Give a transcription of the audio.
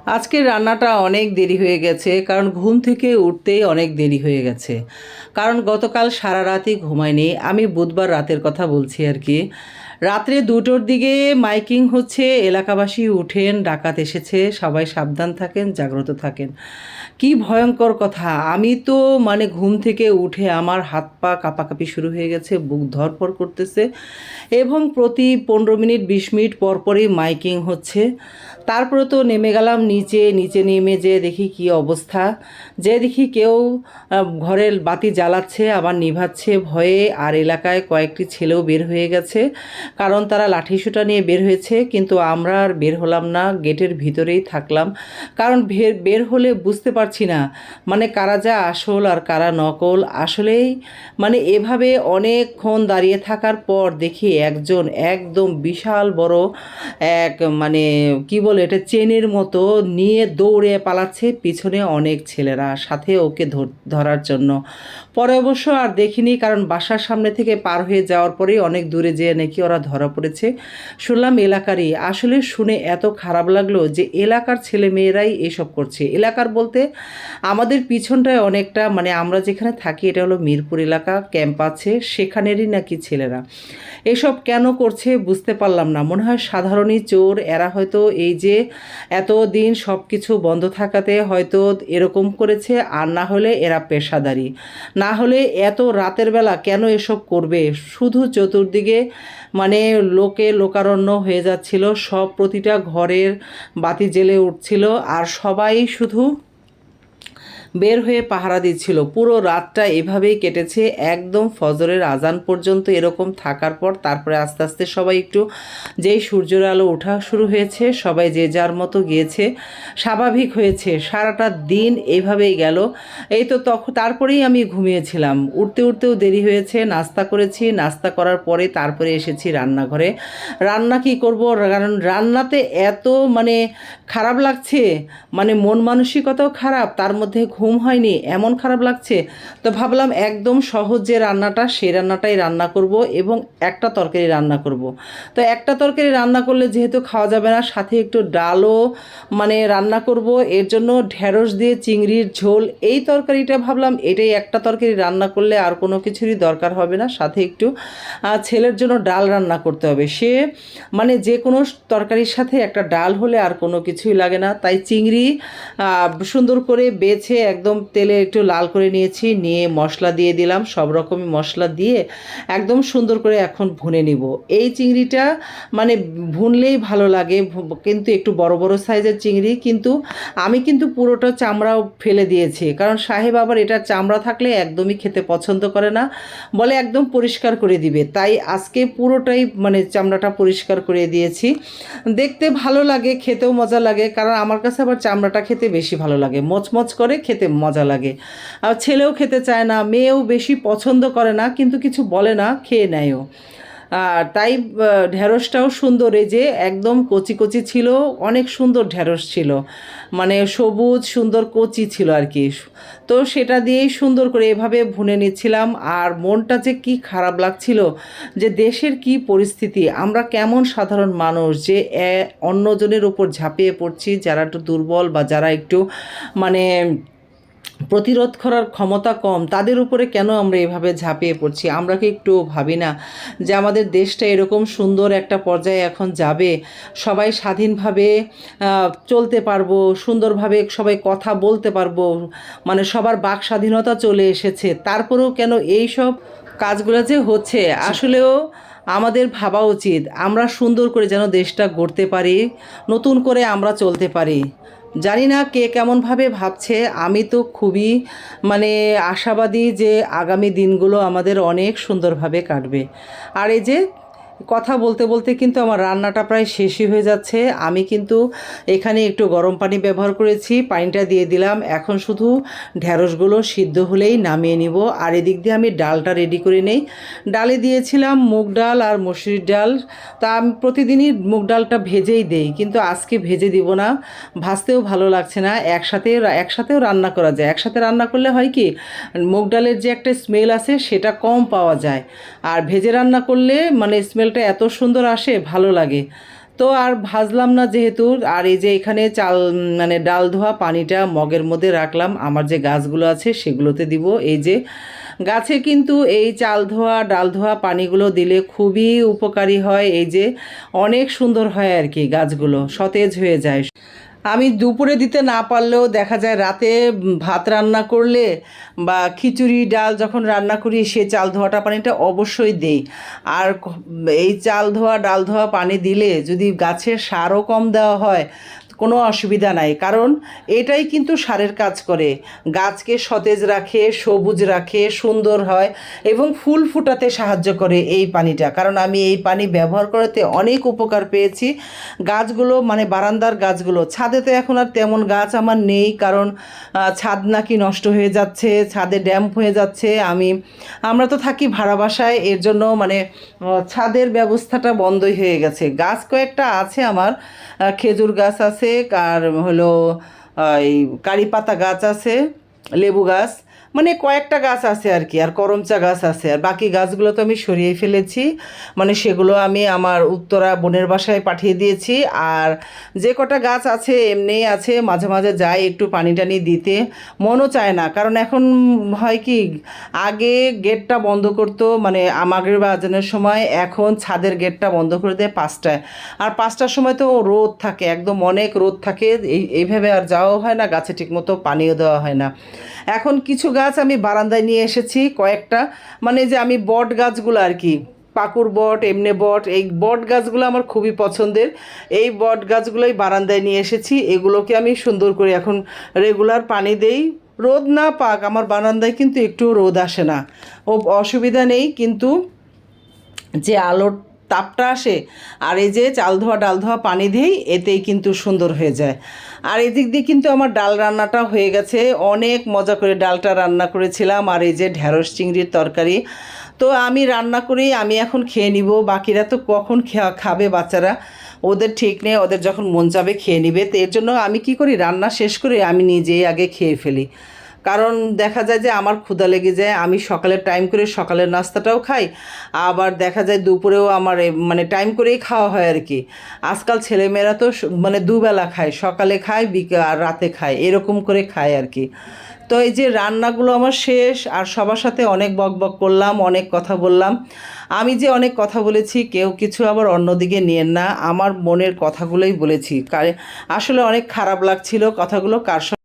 আজকের রান্নাটা অনেক দেরি হয়ে গেছে, কারণ ঘুম থেকে উঠতেই অনেক দেরি হয়ে গেছে। কারণ গতকাল সারা রাতই ঘুমাইনি। আমি বুধবার রাতের কথা বলছি আর কি। রাত্রে 2টোর দিকে মাইকিং হচ্ছে, এলাকাবাসী উঠেন, ডাকাত এসেছে, সবাই সাবধান থাকেন, জাগ্রত থাকেন। কি ভয়ঙ্কর কথা! আমি তো মানে ঘুম থেকে উঠে আমার হাত পা কাঁপাকাঁপি শুরু হয়ে গেছে, বুক ধড়ফড় করতেছে, এবং প্রতি 15 মিনিট 20 মিনিট পর পরই মাইকিং হচ্ছে। তারপরে তো নেমে গেলাম নিচে। নিচে নেমে যেয়ে দেখি কি অবস্থা। যে দেখি কেউ ঘরের বাতি জ্বালাচ্ছে আবার নিভাচ্ছে ভয়ে। আর এলাকায় কয়েকটি ছেলেও বের হয়ে গেছে, কারণ তারা লাঠিসোঁটা নিয়ে বের হয়েছে। কিন্তু আমরা আর বের হলাম না, গেটের ভিতরেই থাকলাম। কারণ বের হলে বুঝতে পারছি না মানে কারা যা আসল আর কারা নকল। আসলেই মানে এভাবে অনেকক্ষণ দাঁড়িয়ে থাকার পর দেখি একজন একদম বিশাল বড় এক মানে কি বলে এটা চেনের মতো নিয়ে দৌড়ে পালাচ্ছে, পিছনে অনেক ছেলেরা সাথে ওকে ধরার জন্য। পরে অবশ্য আর দেখিনি, কারণ বাসার সামনে থেকে পার হয়ে যাওয়ার পরেই অনেক দূরে যেয়ে নাকি ওরা ধরা পড়েছে। শুনলাম এলাকারই। আসলে শুনে এত খারাপ লাগলো যে এলাকার ছেলে মেয়েরাই এসব করছে। এলাকার বলতে আমাদের পিছনটায় অনেকটা মানে আমরা যেখানে থাকি এটা হলো মিরপুর এলাকা, ক্যাম্প আছে, সেখানেরই নাকি ছেলেরা এসব কেন করছে বুঝতে পারলাম না। মনে হয় সাধারণই চোর এরা, হয়তো এই যে এতদিন সব কিছু বন্ধ থাকাতে হয়তো এরকম করেছে, আর না হলে এরা পেশাদারি। না হলে এত রাতের বেলা কেন এসব করবে? শুধু চতুর্দিকে মানে লোকারণ্য হয়ে যাচ্ছিল, সব প্রতিটা ঘরের বাতি জ্বেলে উঠছিল, আর সবাই শুধু বের হয়ে পাহারা দিচ্ছিল। পুরো রাতটা এভাবেই কেটেছে, একদম ফজরের আজান পর্যন্ত এরকম থাকার পর তারপরে আস্তে আস্তে সবাই একটু, যেই সূর্যের আলো ওঠা শুরু হয়েছে, সবাই যে যার মতো গিয়েছে, স্বাভাবিক হয়েছে। সারাটা দিন এইভাবেই গেল। এই তো তখন তারপরেই আমি ঘুমিয়েছিলাম। উঠতে উঠতেও দেরি হয়েছে, নাস্তা করেছি, নাস্তা করার পরে তারপরে এসেছি রান্নাঘরে। রান্না কি করব, কারণ রান্নাতে এত মানে খারাপ লাগছে, মানে মন মানসিকতাও খারাপ, তার মধ্যে ঘুম হয়নি, এমন খারাপ লাগছে। তো ভাবলাম একদম সহজ যে রান্নাটা, সেই রান্নাটাই রান্না করব, এবং একটা তরকারি রান্না করব। তো একটা তরকারি রান্না করলে যেহেতু খাওয়া যাবে না, সাথে একটু ডালও মানে রান্না করব। এর জন্য ঢেঁড়স দিয়ে চিংড়ির ঝোল, এই তরকারিটা ভাবলাম এটাই একটা তরকারি রান্না করলে আর কোনো কিছুরই দরকার হবে না। সাথে একটু ছেলের জন্য ডাল রান্না করতে হবে। সে মানে যে কোনো তরকারির সাথে একটা ডাল হলে আর কোনো কিছুই লাগে না। তাই চিংড়ি সুন্দর করে বেছে একদম তেলে একটু লাল করে নিয়েছি, নিয়ে মশলা দিয়ে দিলাম, সব রকমই মশলা দিয়ে একদম সুন্দর করে এখন ভুনে নিব। এই চিংড়িটা মানে ভুনলেই ভালো লাগে, কিন্তু একটু বড় বড় সাইজের চিংড়ি। কিন্তু আমি কিন্তু পুরোটা চামড়াও ফেলে দিয়েছি, কারণ সাহেব আবার এটা চামড়া থাকলে একদমই খেতে পছন্দ করে না, বলে একদম পরিষ্কার করে দিবে। তাই আজকে পুরোটাই মানে চামড়াটা পরিষ্কার করে দিয়েছি। দেখতে ভালো লাগে, খেতেও মজা লাগে, কারণ আমার কাছে আবার চামড়াটা খেতে বেশি ভালো লাগে, মচমচ করে খেতে মজা লাগে। আর ছেলেও খেতে চায় না, মেয়েও বেশি পছন্দ করে না, কিন্তু কিছু বলে না, খেয়ে নেয়ও। আর তাই ঢ্যাঁড়সটাও সুন্দর, এই যে একদম কচি কচি ছিল, অনেক সুন্দর ঢ্যাঁড়স ছিল, মানে সবুজ সুন্দর কচি ছিল আর কি। তো সেটা দিয়েই সুন্দর করে এভাবে ভুনে নিচ্ছিলাম। আর মনটা যে কি খারাপ লাগছিল, যে দেশের কি পরিস্থিতি, আমরা কেমন সাধারণ মানুষ যে অন্যজনের উপর ঝাঁপিয়ে পড়ছি, যারা একটু দুর্বল বা যারা একটু মানে প্রতিরোধ করার ক্ষমতা কম, তাদের উপরে কেন আমরা এভাবে ঝাঁপিয়ে পড়ছি? আমরা কি একটু ভাবি না যে আমাদের দেশটা এরকম সুন্দর একটা পর্যায়ে এখন যাবে, সবাই স্বাধীনভাবে চলতে পারবো, সুন্দরভাবে সবাই কথা বলতে পারবো, মানে সবার বাক স্বাধীনতা চলে এসেছে, তারপরেও কেন এই সব কাজগুলো যে হচ্ছে? আসলেও আমাদের ভাবা উচিত, আমরা সুন্দর করে যেন দেশটা গড়তে পারি, নতুন করে আমরা চলতে পারি। জানি না কে কেমনভাবে ভাবছে, আমি তো খুবই মানে আশাবাদী যে আগামী দিনগুলো আমাদের অনেক সুন্দরভাবে কাটবে। আর এই যে কথা বলতে বলতে কিন্তু আমার রান্নাটা প্রায় শেষই হয়ে যাচ্ছে। আমি কিন্তু এখানে একটু গরম পানি ব্যবহার করেছি, পানিটা দিয়ে দিলাম। এখন শুধু ঢ্যাঁড়সগুলো সিদ্ধ হলেই নামিয়ে নিব। আর এদিক দিয়ে আমি ডালটা রেডি করে নেই। ডালে দিয়েছিলাম মুগ ডাল আর মসুরির ডাল। তা আমি প্রতিদিনই মুগ ডালটা ভেজেই দেই, কিন্তু আজকে ভেজে দিব না, ভাজতেও ভালো লাগছে না। একসাথেও রান্না করা যায়, একসাথে রান্না করলে হয় কি, মুগ ডালের যে একটা স্মেল আছে সেটা কম পাওয়া যায়, আর ভেজে রান্না করলে মানে স্মেলটা এত সুন্দর আসে, ভালো লাগে। তো তো আর ভাজলাম না যেহেতু, আর এই যে এখানে চাল মানে ডাল ধোয়া পানিটা মগের মধ্যে রাখলাম, আমার যে গাছগুলো আছে সেগুলোতে দিব। এই যে গাছে কিন্তু এই চাল ধোয়া ডাল ধোয়া পানিগুলো দিলে খুবই উপকারী হয়, এই যে অনেক সুন্দর হয় আর কি, গাছগুলো সতেজ হয়ে যায়। আমি দুপুরে দিতে না পারলেও দেখা যায় রাতে ভাত রান্না করলে বা খিচুড়ি ডাল যখন রান্না করি সে চাল ধোয়াটা পানিটা অবশ্যই দেই। আর এই চাল ধোয়া ডাল ধোয়া পানি দিলে যদি গাছের সারও কম দেওয়া হয় কোনো অসুবিধা নাই, কারণ এটাই কিন্তু সারের কাজ করে, গাছকে সতেজ রাখে, সবুজ রাখে, সুন্দর হয় এবং ফুল ফোটাতে সাহায্য করে এই পানিটা। কারণ আমি এই পানি ব্যবহার করতে অনেক উপকার পেয়েছি। গাছগুলো মানে বারান্দার গাছগুলো, ছাদে তো এখন আর তেমন গাছ আমার নেই, কারণ ছাদ নাকি নষ্ট হয়ে যাচ্ছে, ছাদে ড্যাম্প হয়ে যাচ্ছে। আমরা তো থাকি ভাড়া বাসায়, এর জন্য মানে ছাদের ব্যবস্থাটা বন্ধই হয়ে গেছে। গাছ কয়েকটা আছে আমার, খেজুর গাছ আছে, আর হলো এই কারি পাতা গাছ আছে, লেবু গাছ, মানে কয়েকটা গাছ আছে আর কি, আর করমচা গাছ আছে, আর বাকি গাছগুলো তো আমি সরিয়ে ফেলেছি, মানে সেগুলো আমি আমার উত্তরা বোনের বাসায় পাঠিয়ে দিয়েছি। আর যে কটা গাছ আছে এমনিই আছে, মাঝে মাঝে যাই একটু পানি টানি দিতে, মনও চায় না, কারণ এখন হয় কি, আগে গেটটা বন্ধ করতো মানে আমাদের বাজানোর সময়, এখন ছাদের গেটটা বন্ধ করে দেয় 5টায়, আর 5টার সময় তো রোদ থাকে, একদম অনেক রোদ থাকে, এইভাবে আর যাওয়াও হয় না, গাছে ঠিকমতো পানিও দেওয়া হয় না। এখন কিছু গাছ আমি বারান্দায় নিয়ে এসেছি কয়েকটা, মানে যে আমি বট গাছগুলো আর কি, পাকুর বট, এমনে বট, এই বট গাছগুলো আমার খুবই পছন্দের, এই বট গাছগুলোই বারান্দায় নিয়ে এসেছি, এগুলোকে আমি সুন্দর করে এখন রেগুলার পানি দেই। রোদ না পাক, আমার বারান্দায় কিন্তু একটুও রোদ আসে না, ও অসুবিধা নেই, কিন্তু যে আলোর তাপটা আসে, আর এই যে চাল ধোয়া ডাল ধোয়া পানি দিই, এতেই কিন্তু সুন্দর হয়ে যায়। আর এদিক দিয়ে কিন্তু আমার ডাল রান্নাটা হয়ে গেছে, অনেক মজা করে ডালটা রান্না করেছিলাম, আর এই যে ঢ্যাঁড়স চিংড়ির তরকারি। তো আমি রান্না করি, আমি এখন খেয়ে নিব, বাকিরা তো কখন খাবে বাচ্চারা, ওদের ঠিক নেই, ওদের যখন মন যাবে খেয়ে নিবে। তো এর জন্য আমি কি করি, রান্না শেষ করে আমি নিজেই আগে খেয়ে ফেলি, কারণ দেখা যায় যে আমার ক্ষুধা লেগে যায়, আমি সকালের টাইম করে সকালের নাস্তাটাও খাই, আবার দেখা যায় দুপুরেও আমার মানে টাইম করেই খাওয়া হয় আর কি। আজকাল ছেলেমেয়েরা তো মানে দুবেলা খায়, সকালে খায় বিকেল আর রাতে খায়, এরকম করে খায় আর কি। তো এই যে রান্নাগুলো আমার শেষ, আর সবার সাথে অনেক বক বক করলাম, অনেক কথা বললাম। আমি যে অনেক কথা বলেছি কেউ কিছু আবার অন্যদিকে নিয়েন না, আমার মনের কথাগুলোই বলেছি, আসলে অনেক খারাপ লাগছিল কথাগুলো কার